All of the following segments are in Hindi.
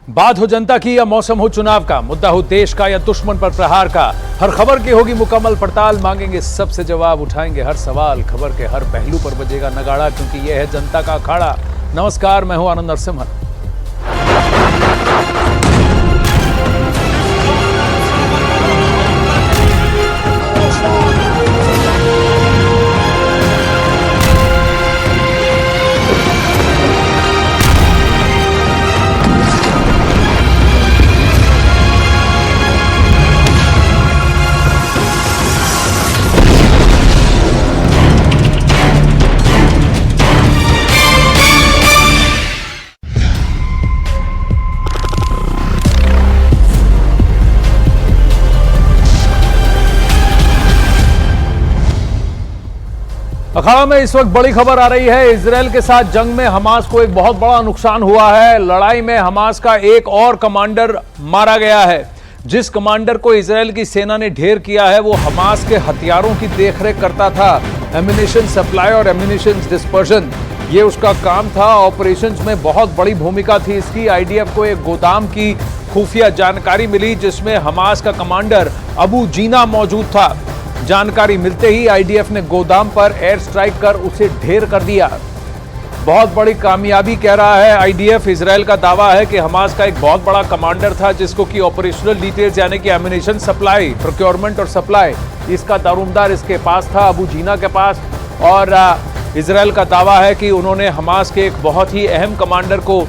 बात हो जनता की या मौसम हो चुनाव का, मुद्दा हो देश का या दुश्मन पर प्रहार का, हर खबर की होगी मुकम्मल पड़ताल। मांगेंगे सबसे जवाब, उठाएंगे हर सवाल, खबर के हर पहलू पर बजेगा नगाड़ा, क्योंकि यह है जनता का अखाड़ा। नमस्कार, मैं हूं आनंद नरसिम्हन। अखाड़ा में इस वक्त बड़ी खबर आ रही है। इजरायल के साथ जंग में हमास को एक बहुत बड़ा नुकसान हुआ है। लड़ाई में हमास का एक और कमांडर मारा गया है। जिस कमांडर को इजरायल की सेना ने ढेर किया है वो हमास के हथियारों की देखरेख करता था। एम्यूनिशन सप्लाई और एम्यूनिशन डिस्पर्शन, ये उसका काम था। ऑपरेशंस में बहुत बड़ी भूमिका थी इसकी। आईडीएफ को एक गोदाम की खुफिया जानकारी मिली जिसमें हमास का कमांडर अबू जीना मौजूद था। जानकारी मिलते ही आईडीएफ ने गोदाम पर एयर स्ट्राइक कर उसे ढेर कर दिया। बहुत बड़ी कामयाबी कह रहा है आईडीएफ। इजरायल का दावा है कि हमास का एक बहुत बड़ा कमांडर था जिसको कि ऑपरेशनल डिटेल्स यानी कि एम्यूनिशन सप्लाई, प्रोक्योरमेंट और सप्लाई, इसका दारोमदार इसके पास था, अबू जीना के पास। और इजरायल का दावा है कि उन्होंने हमास के एक बहुत ही अहम कमांडर को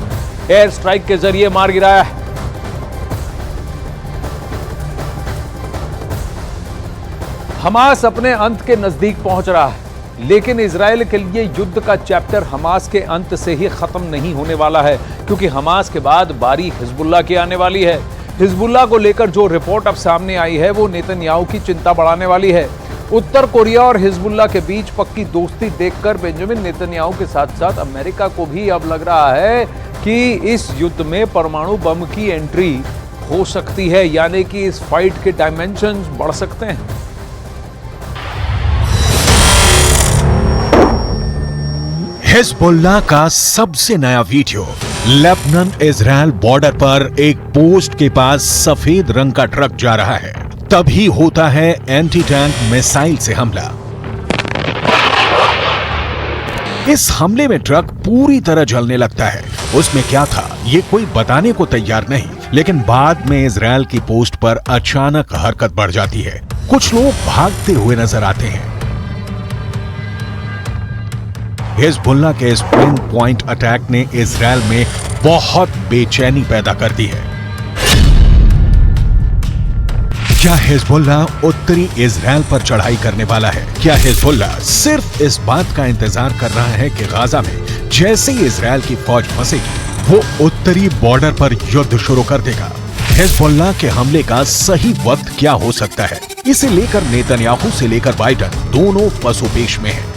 एयर स्ट्राइक के जरिए मार गिराया है। हमास अपने अंत के नजदीक पहुंच रहा है, लेकिन इजरायल के लिए युद्ध का चैप्टर हमास के अंत से ही खत्म नहीं होने वाला है, क्योंकि हमास के बाद बारी हिजबुल्लाह की आने वाली है। हिजबुल्लाह को लेकर जो रिपोर्ट अब सामने आई है वो नेतन्याहू की चिंता बढ़ाने वाली है। उत्तर कोरिया और हिजबुल्लाह के बीच पक्की दोस्ती देखकर बेंजामिन नेतन्याहू के साथ साथ अमेरिका को भी अब लग रहा है कि इस युद्ध में परमाणु बम की एंट्री हो सकती है, यानी कि इस फाइट के डायमेंशंस बढ़ सकते हैं। हिजबुल्लाह का सबसे नया वीडियो। लेबनान इजरायल बॉर्डर पर एक पोस्ट के पास सफेद रंग का ट्रक जा रहा है, तभी होता है एंटी टैंक मिसाइल से हमला। इस हमले में ट्रक पूरी तरह जलने लगता है। उसमें क्या था ये कोई बताने को तैयार नहीं, लेकिन बाद में इजरायल की पोस्ट पर अचानक हरकत बढ़ जाती है। कुछ लोग भागते हुए नजर आते हैं। हिजबुल्लाह के इस पिन पॉइंट अटैक ने इजरायल में बहुत बेचैनी पैदा कर दी है। क्या हिजबुल्लाह उत्तरी इजरायल पर चढ़ाई करने वाला है? क्या हिजबुल्लाह सिर्फ इस बात का इंतजार कर रहा है कि गाजा में जैसे ही इजरायल की फौज फंसेगी वो उत्तरी बॉर्डर पर युद्ध शुरू कर देगा? हिजबुल्लाह के हमले का सही वक्त क्या हो सकता है? इसे लेकर नेतन्याहू से लेकर बाइडन दोनों पसोपेश में हैं।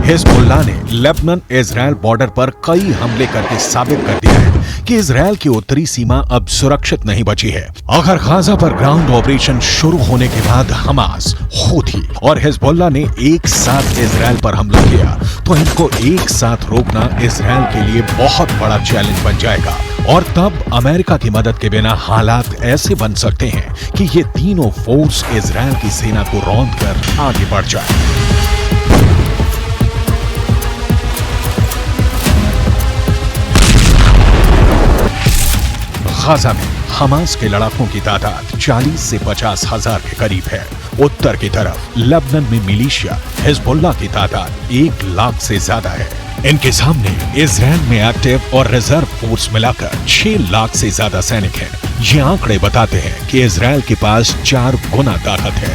हिजबुल्लाह ने लेबनान इजरायल बॉर्डर पर कई हमले करके साबित कर दिया है कि इजरायल की उत्तरी सीमा अब सुरक्षित नहीं बची है। अगर गाजा पर ग्राउंड ऑपरेशन शुरू होने के बाद हमास, हूथी और हिजबुल्लाह ने एक साथ इजरायल पर हमला किया तो इनको एक साथ रोकना इजरायल के लिए बहुत बड़ा चैलेंज बन जाएगा। और तब अमेरिका की मदद के बिना हालात ऐसे बन सकते हैं कि ये तीनों फोर्स इजरायल की सेना को रौंद कर आगे बढ़ जाए। गाजा में हमास के लड़ाकों की तादाद 40 से 50 हजार के करीब है। उत्तर की तरफ लेबनान में मिलिशिया हिजबुल्लाह की तादाद 1 लाख से ज्यादा है। इनके सामने इजरायल में एक्टिव और रिजर्व फोर्स मिलाकर 6 लाख से ज्यादा सैनिक हैं। ये आंकड़े बताते हैं कि इजरायल के पास 4 गुना ताकत है।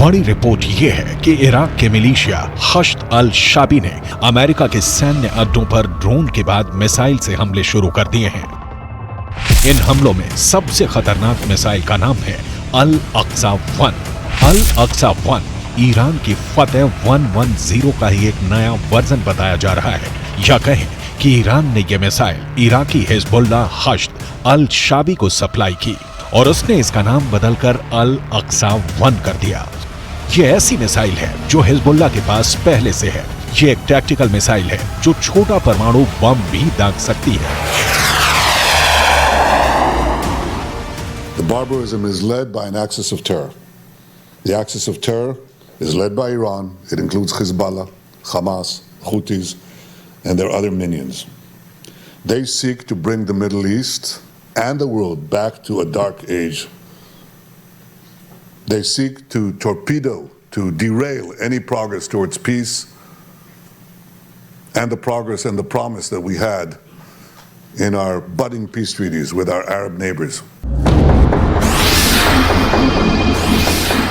बड़ी रिपोर्ट यह है कि इराक के मिलिशिया हश्द अल शाबी ने अमेरिका के सैन्य अड्डों पर ड्रोन के बाद मिसाइल से हमले शुरू कर दिए हैं। इन हमलों में सबसे खतरनाक मिसाइल का नाम है अल अक्सा 1। अल अक्सा 1 ईरान की फतेह 110 का ही एक नया वर्जन बताया जा रहा है, या कहें कि ईरान ने यह मिसाइल इराकी हिजबुल्लाह हश्द अल शाबी को सप्लाई की और उसने इसका नाम बदलकर अल अक्सा 1 कर दिया। यह ऐसी मिसाइल है जो हिजबुल्लाह के पास पहले से है। यह एक टैक्टिकल मिसाइल है जो छोटा परमाणु बम भी दाग सकती है। The barbarism is led by an axis of terror. The axis of terror is led by Iran. It includes Hezbollah, Hamas, Houthis, and their other minions. They seek to bring the Middle East and the world back to a dark age. They seek to torpedo, to derail any progress towards peace and the progress and the promise that we had in our budding peace treaties with our Arab neighbors.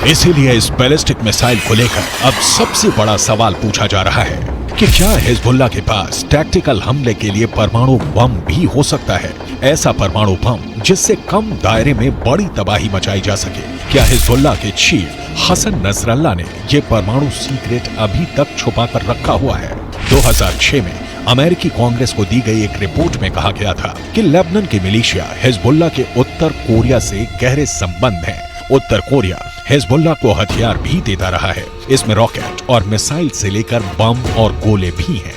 इसीलिए इस बैलिस्टिक मिसाइल को लेकर अब सबसे बड़ा सवाल पूछा जा रहा है कि क्या हिजबुल्लाह के पास टैक्टिकल हमले के लिए परमाणु बम भी हो सकता है, ऐसा परमाणु बम जिससे कम दायरे में बड़ी तबाही मचाई जा सके। क्या हिजबुल्लाह के चीफ हसन नसरल्लाह ने यह परमाणु सीक्रेट अभी तक छुपा कर रखा हुआ है? 2006 में अमेरिकी कांग्रेस को दी गई एक रिपोर्ट में कहा गया था कि लेबनान की मिलिशिया हिजबुल्लाह के उत्तर कोरिया से गहरे संबंध हैं। उत्तर कोरिया हिजबुल्लाह को हथियार भी देता रहा है। इसमें रॉकेट और मिसाइल से लेकर बम और गोले भी हैं।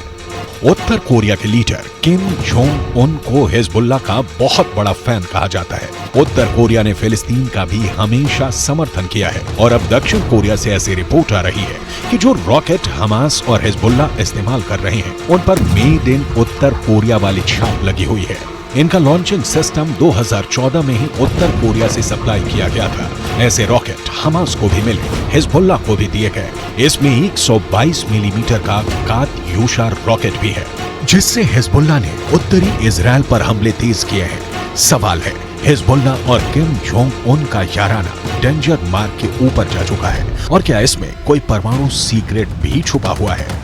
उत्तर कोरिया के लीडर किम जोंग उन को हिजबुल्लाह का बहुत बड़ा फैन कहा जाता है। उत्तर कोरिया ने फिलिस्तीन का भी हमेशा समर्थन किया है और अब दक्षिण कोरिया से ऐसी रिपोर्ट आ रही है कि जो रॉकेट हमास और हिजबुल्लाह इस्तेमाल कर रहे हैं उन पर मेड इन उत्तर कोरिया वाली छाप लगी हुई है। इनका लॉन्चिंग सिस्टम 2014 में ही उत्तर कोरिया से सप्लाई किया गया था। ऐसे रॉकेट हमास को भी मिले, हिजबुल्लाह को भी दिए गए। इसमें 122 मिलीमीटर का कात्यूशा रॉकेट भी है, जिससे हिजबुल्लाह ने उत्तरी इजराइल पर हमले तेज किए हैं। सवाल है, हिजबुल्लाह और किम जोंग उन का याराना डेंजर मार्क के ऊपर जा चुका है और क्या इसमें कोई परमाणु सीक्रेट भी छुपा हुआ है?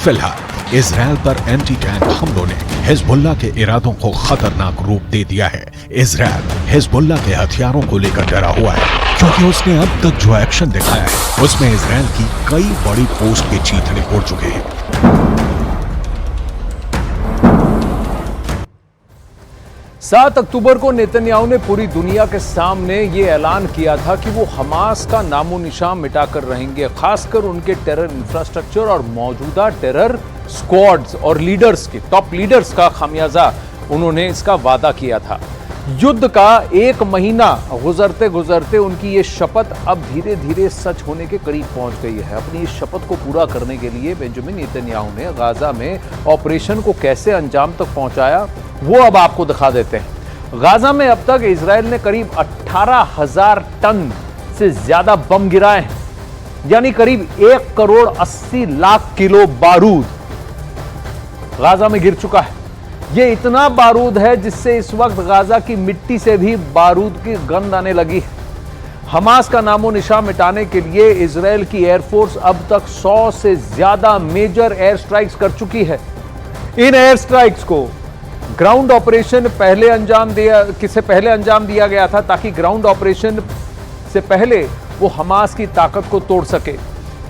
फिलहाल इजराइल पर एंटी टैंक हमलों ने हिजबुल्लाह के इरादों को खतरनाक रूप दे दिया है। इजराइल हिजबुल्लाह के हथियारों को लेकर डरा हुआ है क्योंकि उसने अब तक जो एक्शन दिखाया है उसमें इजराइल की कई बड़ी पोस्ट के चीथड़े उड़ चुके हैं। 7 अक्टूबर को नेतन्याहू ने पूरी दुनिया के सामने ये ऐलान किया था कि वो हमास का नामो निशान मिटाकर रहेंगे, खासकर उनके टेरर इंफ्रास्ट्रक्चर और मौजूदा टेरर स्क्वाड्स और लीडर्स के टॉप लीडर्स का खामियाजा उन्होंने इसका वादा किया था। युद्ध का 1 महीना गुजरते गुजरते उनकी ये शपथ अब धीरे धीरे सच होने के करीब पहुंच गई है। अपनी इस शपथ को पूरा करने के लिए बेंजामिन नेतन्याहू ने गाजा में ऑपरेशन को कैसे अंजाम तक पहुंचाया वो अब आपको दिखा देते हैं। गाजा में अब तक इजराइल ने करीब 18,000 टन से ज्यादा बम गिराए हैं, यानी करीब 1 करोड़ 80 लाख किलो बारूद गाजा में गिर चुका है। यह इतना बारूद है जिससे इस वक्त गाजा की मिट्टी से भी बारूद की गंध आने लगी है। हमास का नामो निशान मिटाने के लिए इजराइल की एयरफोर्स अब तक 100 से ज्यादा मेजर एयर स्ट्राइक्स कर चुकी है। इन एयर स्ट्राइक्स को ग्राउंड ऑपरेशन पहले अंजाम दिया गया था ताकि ग्राउंड ऑपरेशन से पहले वो हमास की ताकत को तोड़ सके।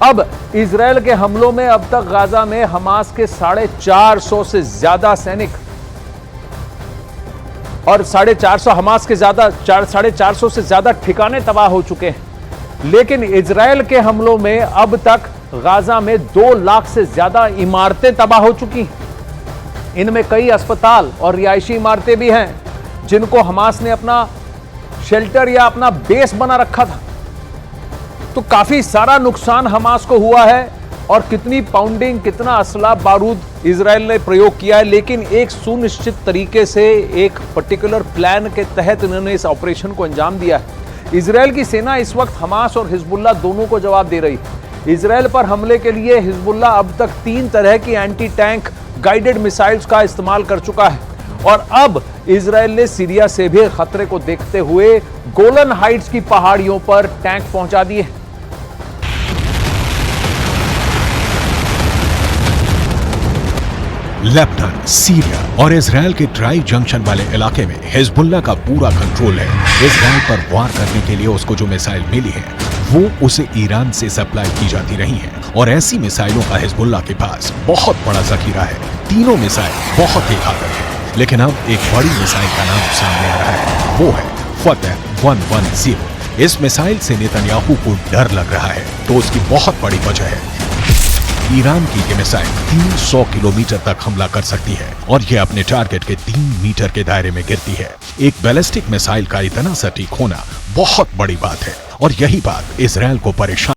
अब इजराइल के हमलों में अब तक गाजा में हमास के 450 से ज्यादा सैनिक और 450 हमास के 450 से ज्यादा ठिकाने तबाह हो चुके हैं। लेकिन इजराइल के हमलों में अब तक गाजा में 2 लाख से ज्यादा इमारतें तबाह हो चुकी हैं। इनमें कई अस्पताल और रिहायशी इमारतें भी हैं जिनको हमास ने अपना शेल्टर या अपना बेस बना रखा था। तो काफी सारा नुकसान हमास को हुआ है और कितनी पाउंडिंग, कितना असला बारूद इजराइल ने प्रयोग किया है, लेकिन एक सुनिश्चित तरीके से एक पर्टिकुलर प्लान के तहत इन्होंने इस ऑपरेशन को अंजाम दिया है। इजराइल की सेना इस वक्त हमास और हिजबुल्लाह दोनों को जवाब दे रही है। इजराइल पर हमले के लिए हिजबुल्लाह अब तक 3 तरह की एंटी टैंक गाइडेड मिसाइल्स का इस्तेमाल कर चुका है और अब इजराइल ने सीरिया से भी खतरे को देखते हुए गोलन हाइट्स की पहाड़ियों पर टैंक पहुंचा दिए। लेबनान, सीरिया और इजराइल के ड्राई जंक्शन वाले इलाके में हिजबुल्लाह का पूरा कंट्रोल है। इजराइल पर वार करने के लिए उसको जो मिसाइल मिली है वो उसे ईरान से सप्लाई की जाती रही है और ऐसी मिसाइलों का हिजबुल्लाह के पास बहुत बड़ा जखीरा है। तीनों मिसाइल बहुत ही घातक है, लेकिन अब एक बड़ी मिसाइल का नाम सामने आ रहा है, वो है फतह 110। इस मिसाइल से नेतन्याहू को डर लग रहा है, तो उसकी बहुत बड़ी वजह है ईरान की ये मिसाइल 300 किलोमीटर तक हमला कर सकती है और ये अपने टारगेट के 3 मीटर के दायरे में गिरती है। एक बैलिस्टिक मिसाइल का इतना सटीक होना बहुत बड़ी बात है और यही बात इजराइल को परेशान